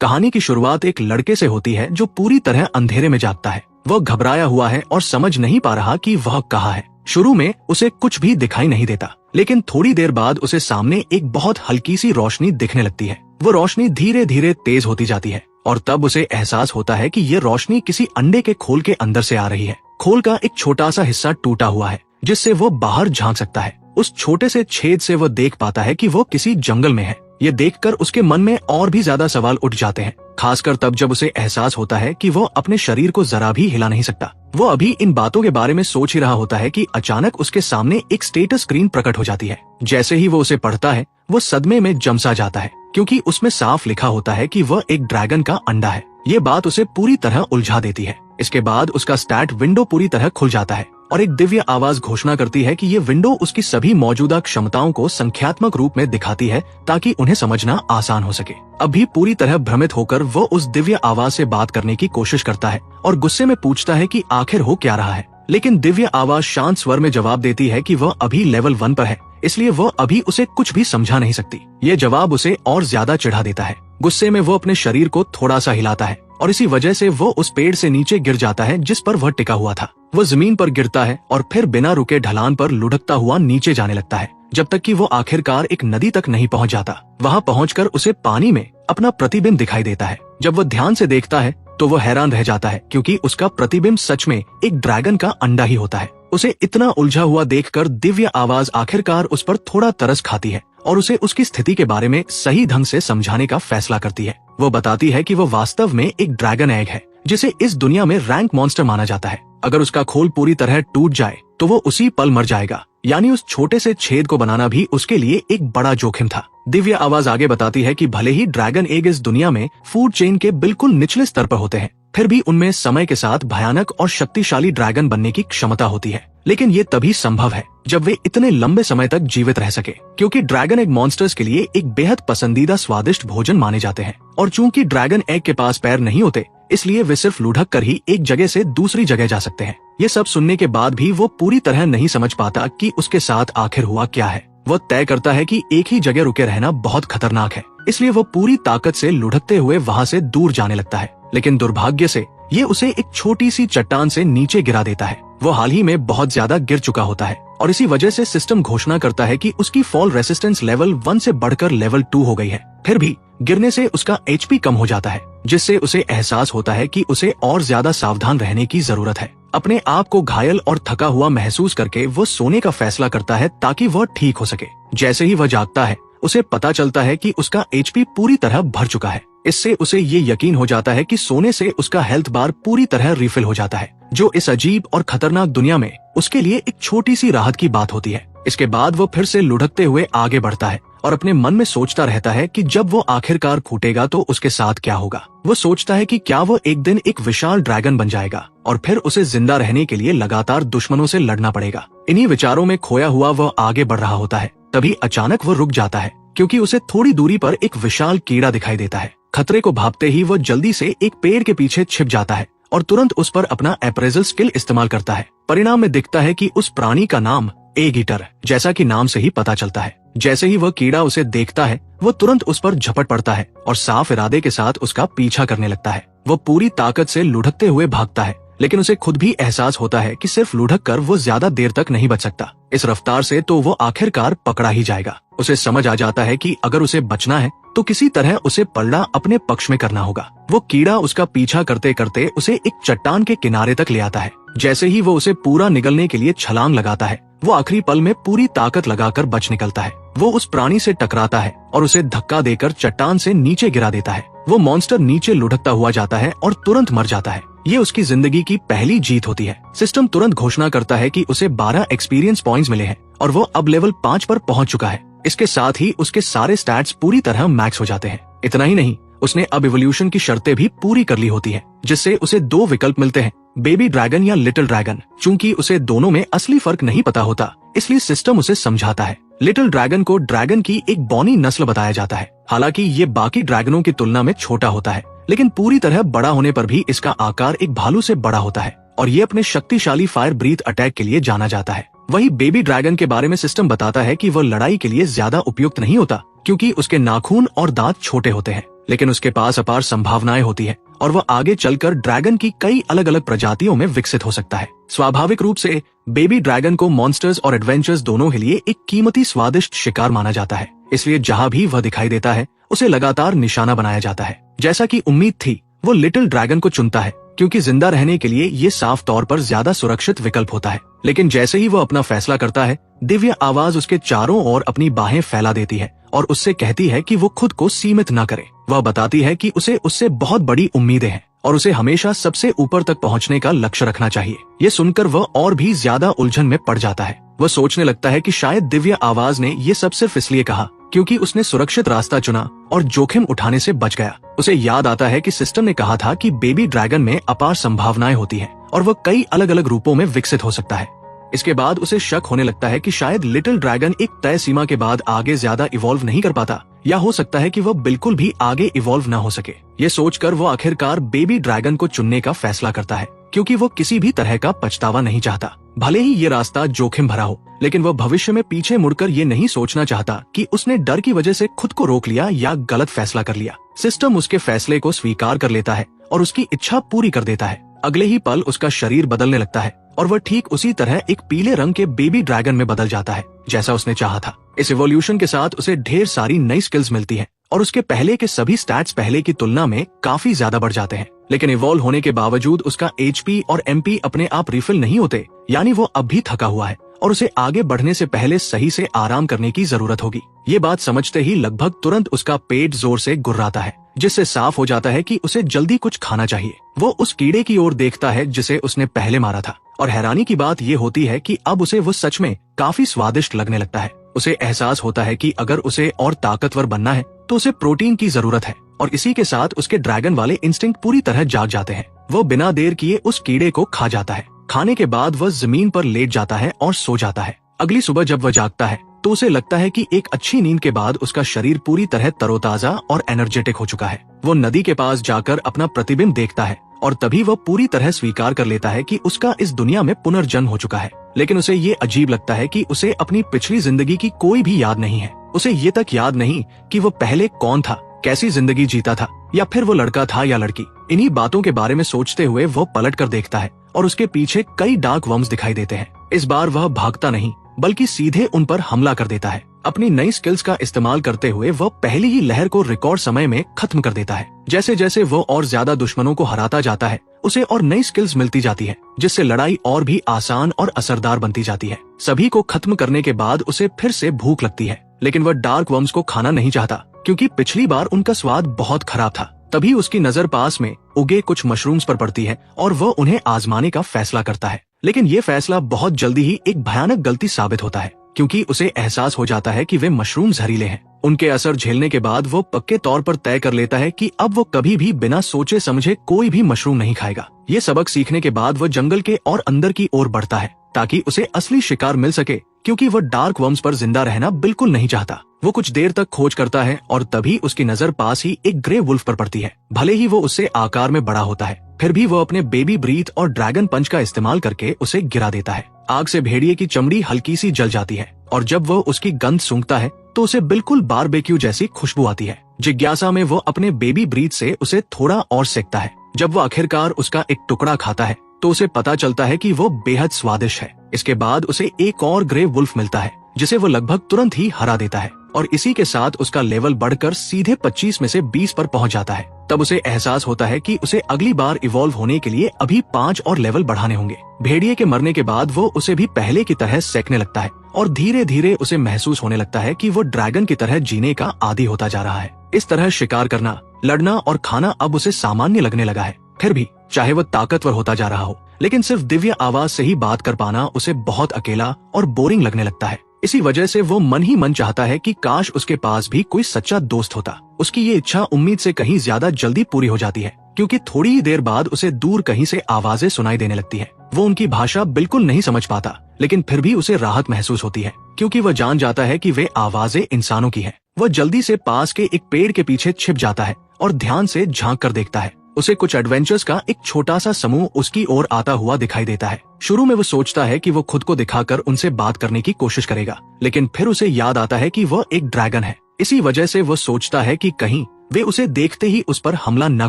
कहानी की शुरुआत एक लड़के से होती है जो पूरी तरह अंधेरे में जागता है। वह घबराया हुआ है और समझ नहीं पा रहा कि वह कहाँ है। शुरू में उसे कुछ भी दिखाई नहीं देता, लेकिन थोड़ी देर बाद उसे सामने एक बहुत हल्की सी रोशनी दिखने लगती है। वो रोशनी धीरे धीरे तेज होती जाती है और तब उसे एहसास होता है कि ये रोशनी किसी अंडे के खोल के अंदर से आ रही है। खोल का एक छोटा सा हिस्सा टूटा हुआ है जिससे वो बाहर झांक सकता है। उस छोटे से छेद से वो देख पाता है कि वो किसी जंगल में है। ये देखकर उसके मन में और भी ज्यादा सवाल उठ जाते हैं, खासकर तब जब उसे एहसास होता है कि वो अपने शरीर को जरा भी हिला नहीं सकता। वो अभी इन बातों के बारे में सोच ही रहा होता है कि अचानक उसके सामने एक स्टेटस स्क्रीन प्रकट हो जाती है। जैसे ही वो उसे पढ़ता है वो सदमे में जमसा जाता है, क्योंकि उसमें साफ लिखा होता है कि वह एक ड्रैगन का अंडा है। ये बात उसे पूरी तरह उलझा देती है। इसके बाद उसका स्टैट विंडो पूरी तरह खुल जाता है और एक दिव्य आवाज घोषणा करती है कि ये विंडो उसकी सभी मौजूदा क्षमताओं को संख्यात्मक रूप में दिखाती है ताकि उन्हें समझना आसान हो सके। अभी पूरी तरह भ्रमित होकर वो उस दिव्य आवाज से बात करने की कोशिश करता है और गुस्से में पूछता है कि आखिर हो क्या रहा है। लेकिन दिव्य आवाज शांत स्वर में जवाब देती है कि वह अभी लेवल 1 पर है, इसलिए वह अभी उसे कुछ भी समझा नहीं सकती। ये जवाब उसे और ज्यादा चिढ़ा देता है। गुस्से में वो अपने शरीर को थोड़ा सा हिलाता है और इसी वजह से वो उस पेड़ से नीचे गिर जाता है जिस पर वह टिका हुआ था। वो जमीन पर गिरता है और फिर बिना रुके ढलान पर लुढ़कता हुआ नीचे जाने लगता है, जब तक कि वो आखिरकार एक नदी तक नहीं पहुंच जाता। वहां पहुंचकर उसे पानी में अपना प्रतिबिंब दिखाई देता है। जब वो ध्यान से देखता है तो वो हैरान रह जाता है, क्योंकि उसका प्रतिबिंब सच में एक ड्रैगन का अंडा ही होता है। उसे इतना उलझा हुआ देखकर दिव्य आवाज आखिरकार उस पर थोड़ा तरस खाती है और उसे उसकी स्थिति के बारे में सही ढंग से समझाने का फैसला करती है। वो बताती है कि वो वास्तव में एक ड्रैगन एग है जिसे इस दुनिया में रैंक मॉन्स्टर माना जाता है। अगर उसका खोल पूरी तरह टूट जाए तो वो उसी पल मर जाएगा, यानी उस छोटे से छेद को बनाना भी उसके लिए एक बड़ा जोखिम था। दिव्य आवाज आगे बताती है कि भले ही ड्रैगन एग इस दुनिया में फूड चेन के बिल्कुल निचले स्तर पर होते हैं, फिर भी उनमें समय के साथ भयानक और शक्तिशाली ड्रैगन बनने की क्षमता होती है। लेकिन ये तभी संभव है जब वे इतने लंबे समय तक जीवित रह सके, क्योंकि ड्रैगन एग मॉन्स्टर्स के लिए एक बेहद पसंदीदा स्वादिष्ट भोजन माने जाते हैं। और चूंकि ड्रैगन एग के पास पैर नहीं होते, इसलिए वे सिर्फ लुढ़क कर ही एक जगह से दूसरी जगह जा सकते हैं। ये सब सुनने के बाद भी वो पूरी तरह नहीं समझ पाता कि उसके साथ आखिर हुआ क्या है। वो तय करता है कि एक ही जगह रुके रहना बहुत खतरनाक है, इसलिए वो पूरी ताकत से लुढ़कते हुए वहाँ से दूर जाने लगता है। लेकिन दुर्भाग्य से ये उसे एक छोटी सी चट्टान से नीचे गिरा देता है। वो हाल ही में बहुत ज्यादा गिर चुका होता है और इसी वजह से सिस्टम घोषणा करता है कि उसकी फॉल रेसिस्टेंस लेवल 1 से बढ़कर लेवल 2 हो गई है। फिर भी गिरने से उसका HP कम हो जाता है, जिससे उसे एहसास होता है कि उसे और ज्यादा सावधान रहने की जरूरत है। अपने आप को घायल और थका हुआ महसूस करके वो सोने का फैसला करता है ताकि वह ठीक हो सके। जैसे ही वह जागता है उसे पता चलता है कि उसका HP पूरी तरह भर चुका है। इससे उसे ये यकीन हो जाता है कि सोने से उसका हेल्थ बार पूरी तरह रिफिल हो जाता है, जो इस अजीब और खतरनाक दुनिया में उसके लिए एक छोटी सी राहत की बात होती है। इसके बाद वो फिर से लुढ़कते हुए आगे बढ़ता है और अपने मन में सोचता रहता है कि जब वो आखिरकार फूटेगा तो उसके साथ क्या होगा। वो सोचता है कि क्या वो एक दिन एक विशाल ड्रैगन बन जाएगा और फिर उसे जिंदा रहने के लिए लगातार दुश्मनों से लड़ना पड़ेगा। इन्हीं विचारों में खोया हुआ वह आगे बढ़ रहा होता है। तभी अचानक वो रुक जाता है, क्योंकि उसे थोड़ी दूरी पर एक विशाल कीड़ा दिखाई देता है। खतरे को भांपते ही वो जल्दी से एक पेड़ के पीछे छिप जाता है और तुरंत उस पर अपना अप्रेजल स्किल इस्तेमाल करता है। परिणाम में दिखता है कि उस प्राणी का नाम एग ईटर, जैसा कि नाम से ही पता चलता है। जैसे ही वह कीड़ा उसे देखता है वो तुरंत उस पर झपट पड़ता है और साफ इरादे के साथ उसका पीछा करने लगता है। वो पूरी ताकत से लुढ़कते हुए भागता है, लेकिन उसे खुद भी एहसास होता है कि सिर्फ लुढ़क कर वो ज्यादा देर तक नहीं बच सकता। इस रफ्तार से तो वो आखिरकार पकड़ा ही जाएगा। उसे समझ आ जाता है कि अगर उसे बचना है तो किसी तरह उसे पलड़ा अपने पक्ष में करना होगा। वो कीड़ा उसका पीछा करते करते उसे एक चट्टान के किनारे तक ले आता है। जैसे ही वो उसे पूरा निगलने के लिए छलांग लगाता है, वो आखिरी पल में पूरी ताकत लगाकर बच निकलता है। वो उस प्राणी से टकराता है और उसे धक्का देकर चट्टान से नीचे गिरा देता है। वो मॉन्स्टर नीचे लुढ़कता हुआ जाता है और तुरंत मर जाता है। ये उसकी जिंदगी की पहली जीत होती है। सिस्टम तुरंत घोषणा करता है कि उसे 12 एक्सपीरियंस पॉइंट्स मिले हैं और वो अब लेवल 5 पर पहुंच चुका है। इसके साथ ही उसके सारे स्टैट्स पूरी तरह मैक्स हो जाते हैं। इतना ही नहीं, उसने अब इवोल्यूशन की शर्तें भी पूरी कर ली होती है, जिससे उसे 2 विकल्प मिलते हैं, बेबी ड्रैगन या लिटिल ड्रैगन। चूंकि उसे दोनों में असली फर्क नहीं पता होता, इसलिए सिस्टम उसे समझाता है। लिटिल ड्रैगन को ड्रैगन की एक बौनी नस्ल बताया जाता है। हालांकि ये बाकी ड्रैगनों की तुलना में छोटा होता है, लेकिन पूरी तरह बड़ा होने पर भी इसका आकार एक भालू से बड़ा होता है और ये अपने शक्तिशाली फायर ब्रीथ अटैक के लिए जाना जाता है। वही बेबी ड्रैगन के बारे में सिस्टम बताता है कि वह लड़ाई के लिए ज्यादा उपयुक्त नहीं होता, क्योंकि उसके नाखून और दांत छोटे होते हैं। लेकिन उसके पास अपार संभावनाएं होती है और वह आगे चलकर ड्रैगन की कई अलग अलग प्रजातियों में विकसित हो सकता है। स्वाभाविक रूप से बेबी ड्रैगन को मॉन्स्टर्स और एडवेंचर्स दोनों के लिए एक कीमती स्वादिष्ट शिकार माना जाता है, इसलिए जहाँ भी वह दिखाई देता है उसे लगातार निशाना बनाया जाता है। जैसा कि उम्मीद थी, वो लिटिल ड्रैगन को चुनता है क्योंकि जिंदा रहने के लिए ये साफ तौर पर ज्यादा सुरक्षित विकल्प होता है। लेकिन जैसे ही वो अपना फैसला करता है, दिव्य आवाज उसके चारों ओर अपनी बाहें फैला देती है और उससे कहती है कि वो खुद को सीमित न करे। वह बताती है कि उसे उससे बहुत बड़ी उम्मीदें हैं और उसे हमेशा सबसे ऊपर तक पहुंचने का लक्ष्य रखना चाहिए। ये सुनकर वह और भी ज्यादा उलझन में पड़ जाता है। वह सोचने लगता है कि शायद दिव्य आवाज ने ये सब सिर्फ इसलिए कहा क्योंकि उसने सुरक्षित रास्ता चुना और जोखिम उठाने से बच गया। उसे याद आता है कि सिस्टम ने कहा था कि बेबी ड्रैगन में अपार संभावनाएं होती हैं और वह कई अलग अलग रूपों में विकसित हो सकता है। इसके बाद उसे शक होने लगता है कि शायद लिटिल ड्रैगन एक तय सीमा के बाद आगे ज्यादा इवॉल्व नहीं कर पाता, या हो सकता है कि वह बिल्कुल भी आगे इवॉल्व न हो सके। ये सोचकर वो आखिरकार बेबी ड्रैगन को चुनने का फैसला करता है क्योंकि वो किसी भी तरह का पछतावा नहीं चाहता। भले ही ये रास्ता जोखिम भरा हो, लेकिन वह भविष्य में पीछे मुड़कर ये नहीं सोचना चाहता कि उसने डर की वजह से खुद को रोक लिया या गलत फैसला कर लिया। सिस्टम उसके फैसले को स्वीकार कर लेता है और उसकी इच्छा पूरी कर देता है। अगले ही पल उसका शरीर बदलने लगता है और वह ठीक उसी तरह एक पीले रंग के बेबी ड्रैगन में बदल जाता है जैसा उसने चाहा था। इस इवोल्यूशन के साथ उसे ढेर सारी नई स्किल्स मिलती हैं और उसके पहले के सभी स्टैट्स पहले की तुलना में काफी ज्यादा बढ़ जाते हैं। लेकिन इवॉल्व होने के बावजूद उसका HP और MP अपने आप रिफिल नहीं होते, यानी वो अब भी थका हुआ है और उसे आगे बढ़ने से पहले सही से आराम करने की जरूरत होगी। ये बात समझते ही लगभग तुरंत उसका पेट जोर से गुर्राता है, जिससे साफ हो जाता है कि उसे जल्दी कुछ खाना चाहिए। वो उस कीड़े की ओर देखता है जिसे उसने पहले मारा था और हैरानी की बात ये होती है कि अब उसे वो सच में काफी स्वादिष्ट लगने लगता है। उसे एहसास होता है कि अगर उसे और ताकतवर बनना है तो उसे प्रोटीन की जरूरत है और इसी के साथ उसके ड्रैगन वाले इंस्टिंक्ट पूरी तरह जाग जाते हैं। वो बिना देर किए उस कीड़े को खा जाता है। खाने के बाद वह जमीन पर लेट जाता है और सो जाता है। अगली सुबह जब वह जागता है तो उसे लगता है कि एक अच्छी नींद के बाद उसका शरीर पूरी तरह तरोताजा और एनर्जेटिक हो चुका है। वो नदी के पास जाकर अपना प्रतिबिंब देखता है और तभी वह पूरी तरह स्वीकार कर लेता है कि उसका इस दुनिया में पुनर्जन्म हो चुका है। लेकिन उसे ये अजीब लगता है कि उसे अपनी पिछली जिंदगी की कोई भी याद नहीं है। उसे ये तक याद नहीं कि वो पहले कौन था, कैसी जिंदगी जीता था, या फिर वो लड़का था या लड़की। इन्हीं बातों के बारे में सोचते हुए वो पलट कर देखता है और उसके पीछे कई डार्क वर्म्स दिखाई देते हैं। इस बार वह भागता नहीं बल्कि सीधे उन पर हमला कर देता है। अपनी नई स्किल्स का इस्तेमाल करते हुए वह पहली ही लहर को रिकॉर्ड समय में खत्म कर देता है। जैसे जैसे वो और ज्यादा दुश्मनों को हराता जाता है, उसे और नई स्किल्स मिलती जाती है, जिससे लड़ाई और भी आसान और असरदार बनती जाती है। सभी को खत्म करने के बाद उसे फिर से भूख लगती है, लेकिन वह डार्क वर्म्स को खाना नहीं चाहता क्योंकि पिछली बार उनका स्वाद बहुत खराब था। तभी उसकी नजर पास में उगे कुछ मशरूम्स पर पड़ती है और वह उन्हें आजमाने का फैसला करता है। लेकिन ये फैसला बहुत जल्दी ही एक भयानक गलती साबित होता है क्योंकि उसे एहसास हो जाता है कि वे मशरूम जहरीले हैं। उनके असर झेलने के बाद वो पक्के तौर पर तय कर लेता है कि अब वो कभी भी बिना सोचे समझे कोई भी मशरूम नहीं खाएगा। ये सबक सीखने के बाद वो जंगल के और अंदर की ओर बढ़ता है ताकि उसे असली शिकार मिल सके, क्योंकि वो डार्क वर्म्स पर जिंदा रहना बिल्कुल नहीं चाहता। वो कुछ देर तक खोज करता है और तभी उसकी नजर पास ही एक ग्रे वुल्फ पर पड़ती है। भले ही वो उससे आकार में बड़ा होता है, फिर भी वो अपने बेबी ब्रीथ और ड्रैगन पंच का इस्तेमाल करके उसे गिरा देता है। आग से भेड़िए की चमड़ी हल्की सी जल जाती है और जब वो उसकी गंध सूंघता है तो उसे बिल्कुल बारबेक्यू जैसी खुशबू आती है। जिज्ञासा में वो अपने बेबी ब्रीथ से उसे थोड़ा और सेकता है। जब वो आखिरकार उसका एक टुकड़ा खाता है तो उसे पता चलता है कि वो बेहद स्वादिष्ट है। इसके बाद उसे एक और ग्रे वुल्फ मिलता है जिसे वो लगभग तुरंत ही हरा देता है और इसी के साथ उसका लेवल बढ़कर सीधे 25 में से 20 पर पहुंच जाता है। तब उसे एहसास होता है कि उसे अगली बार इवॉल्व होने के लिए अभी 5 और लेवल बढ़ाने होंगे। भेड़िए के मरने के बाद वो उसे भी पहले की तरह सेकने लगता है और धीरे धीरे उसे महसूस होने लगता है कि वो ड्रैगन की तरह जीने का आदी होता जा रहा है। इस तरह शिकार करना, लड़ना और खाना अब उसे सामान्य लगने लगा है। फिर भी चाहे वो ताकतवर होता जा रहा हो, लेकिन सिर्फ दिव्य आवाज से ही बात कर पाना उसे बहुत अकेला और बोरिंग लगने लगता है। इसी वजह से वो मन ही मन चाहता है कि काश उसके पास भी कोई सच्चा दोस्त होता। उसकी ये इच्छा उम्मीद से कहीं ज्यादा जल्दी पूरी हो जाती है क्योंकि थोड़ी ही देर बाद उसे दूर कहीं से आवाजें सुनाई देने लगती है। वो उनकी भाषा बिल्कुल नहीं समझ पाता, लेकिन फिर भी उसे राहत महसूस होती है क्योंकि वह जान जाता है कि वे आवाजें इंसानों की है। वह जल्दी से पास के एक पेड़ के पीछे छिप जाता है और ध्यान से झांक कर देखता है। उसे कुछ एडवेंचर्स का एक छोटा सा समूह उसकी ओर आता हुआ दिखाई देता है। शुरू में वो सोचता है कि वो खुद को दिखाकर उनसे बात करने की कोशिश करेगा, लेकिन फिर उसे याद आता है कि वह एक ड्रैगन है। इसी वजह से वो सोचता है कि कहीं वे उसे देखते ही उस पर हमला न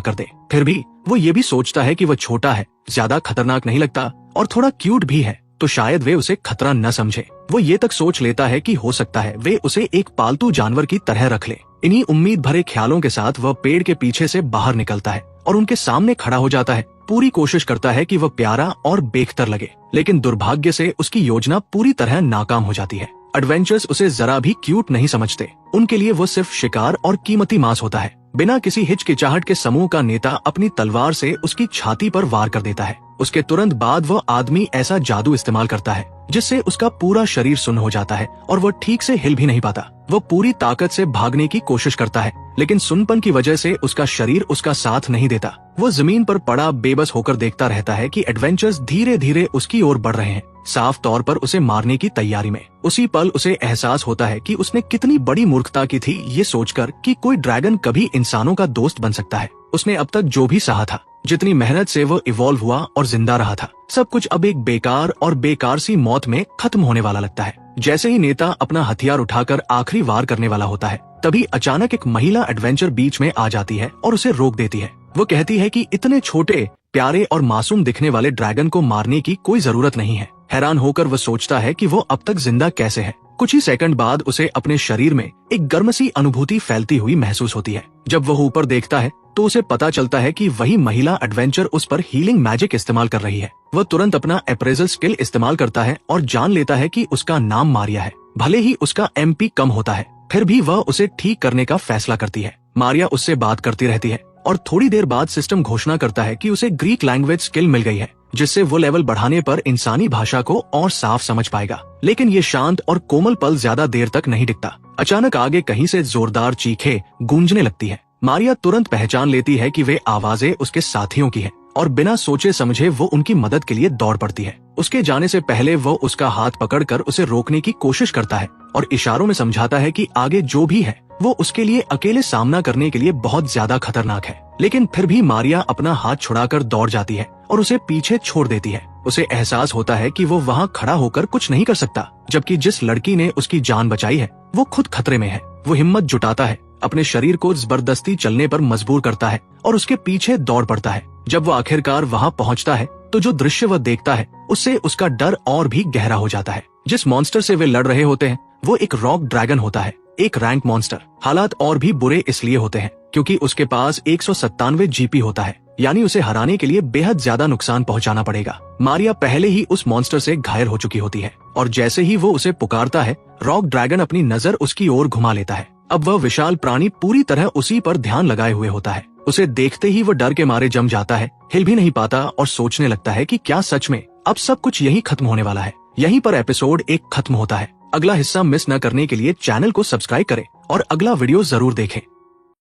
कर दे। फिर भी वो ये भी सोचता है कि वह छोटा है, ज्यादा खतरनाक नहीं लगता और थोड़ा क्यूट भी है, तो शायद वे उसे खतरा न समझे। वो ये तक सोच लेता है कि हो सकता है वे उसे एक पालतू जानवर की तरह रख ले। इन्हीं उम्मीद भरे ख्यालों के साथ वह पेड़ के पीछे से बाहर निकलता है और उनके सामने खड़ा हो जाता है। पूरी कोशिश करता है कि वह प्यारा और बेखतर लगे, लेकिन दुर्भाग्य से उसकी योजना पूरी तरह नाकाम हो जाती है। एडवेंचर्स उसे जरा भी क्यूट नहीं समझते। उनके लिए वो सिर्फ शिकार और कीमती मांस होता है। बिना किसी हिचकिचाहट के समूह का नेता अपनी तलवार से उसकी छाती पर वार कर देता है। उसके तुरंत बाद वह आदमी ऐसा जादू इस्तेमाल करता है जिससे उसका पूरा शरीर सुन्न हो जाता है और वह ठीक से हिल भी नहीं पाता। वह पूरी ताकत से भागने की कोशिश करता है, लेकिन सुनपन की वजह से उसका शरीर उसका साथ नहीं देता। वो जमीन पर पड़ा बेबस होकर देखता रहता है कि एडवेंचर्स धीरे धीरे उसकी ओर बढ़ रहे हैं, साफ तौर पर उसे मारने की तैयारी में। उसी पल उसे एहसास होता है कि उसने कितनी बड़ी मूर्खता की थी ये सोचकर कि कोई ड्रैगन कभी इंसानों का दोस्त बन सकता है। उसने अब तक जो भी सहा था, जितनी मेहनत से वो इवॉल्व हुआ और जिंदा रहा था, सब कुछ अब एक बेकार और बेकार सी मौत में खत्म होने वाला लगता है। जैसे ही नेता अपना हथियार उठाकर आखिरी वार करने वाला होता है, तभी अचानक एक महिला एडवेंचर बीच में आ जाती है और उसे रोक देती है। वो कहती है कि इतने छोटे, प्यारे और मासूम दिखने वाले ड्रैगन को मारने की कोई जरूरत नहीं है। हैरान होकर वह सोचता है कि वो अब तक जिंदा कैसे है। कुछ ही सेकंड बाद उसे अपने शरीर में एक गर्म सी अनुभूति फैलती हुई महसूस होती है। जब वह ऊपर देखता है तो उसे पता चलता है कि वही महिला एडवेंचर उस पर हीलिंग मैजिक इस्तेमाल कर रही है। वह तुरंत अपना अप्रेजल स्किल इस्तेमाल करता है और जान लेता है कि उसका नाम मारिया है। भले ही उसका MP कम होता है, फिर भी वह उसे ठीक करने का फैसला करती है। मारिया उससे बात करती रहती है और थोड़ी देर बाद सिस्टम घोषणा करता है कि उसे ग्रीक लैंग्वेज स्किल मिल गई है, जिससे वो लेवल बढ़ाने पर इंसानी भाषा को और साफ समझ पाएगा। लेकिन ये शांत और कोमल पल ज्यादा देर तक नहीं टिकता। अचानक आगे कहीं से जोरदार चीखें गूंजने लगती है। मारिया तुरंत पहचान लेती है कि वे आवाजें उसके साथियों की हैं और बिना सोचे समझे वो उनकी मदद के लिए दौड़ पड़ती है। उसके जाने से पहले वो उसका हाथ पकड़कर उसे रोकने की कोशिश करता है और इशारों में समझाता है कि आगे जो भी है वो उसके लिए अकेले सामना करने के लिए बहुत ज्यादा खतरनाक है। लेकिन फिर भी मारिया अपना हाथ छुड़ाकर दौड़ जाती है और उसे पीछे छोड़ देती है। उसे एहसास होता है कि वो वहाँ खड़ा होकर कुछ नहीं कर सकता, जबकि जिस लड़की ने उसकी जान बचाई है वो खुद खतरे में है। वो हिम्मत जुटाता है, अपने शरीर को जबरदस्ती चलने पर मजबूर करता है और उसके पीछे दौड़ पड़ता है। जब वो आखिरकार वहाँ पहुँचता है तो जो दृश्य वह देखता है उससे उसका डर और भी गहरा हो जाता है। जिस मॉन्स्टर से वे लड़ रहे होते हैं वो एक रॉक ड्रैगन होता है, एक रैंक मॉन्स्टर। हालात और भी बुरे इसलिए होते हैं क्योंकि उसके पास 197 GP होता है, यानी उसे हराने के लिए बेहद ज्यादा नुकसान पहुंचाना पड़ेगा। मारिया पहले ही उस मॉन्स्टर से घायल हो चुकी होती है और जैसे ही वो उसे पुकारता है, रॉक ड्रैगन अपनी नजर उसकी ओर घुमा लेता है। अब वह विशाल प्राणी पूरी तरह उसी पर ध्यान लगाए हुए होता है। उसे देखते ही वो डर के मारे जम जाता है, हिल भी नहीं पाता और सोचने लगता है कि क्या सच में अब सब कुछ यही खत्म होने वाला है। यहीं पर एपिसोड 1 खत्म होता है। अगला हिस्सा मिस न करने के लिए चैनल को सब्सक्राइब करें और अगला वीडियो जरूर देखें।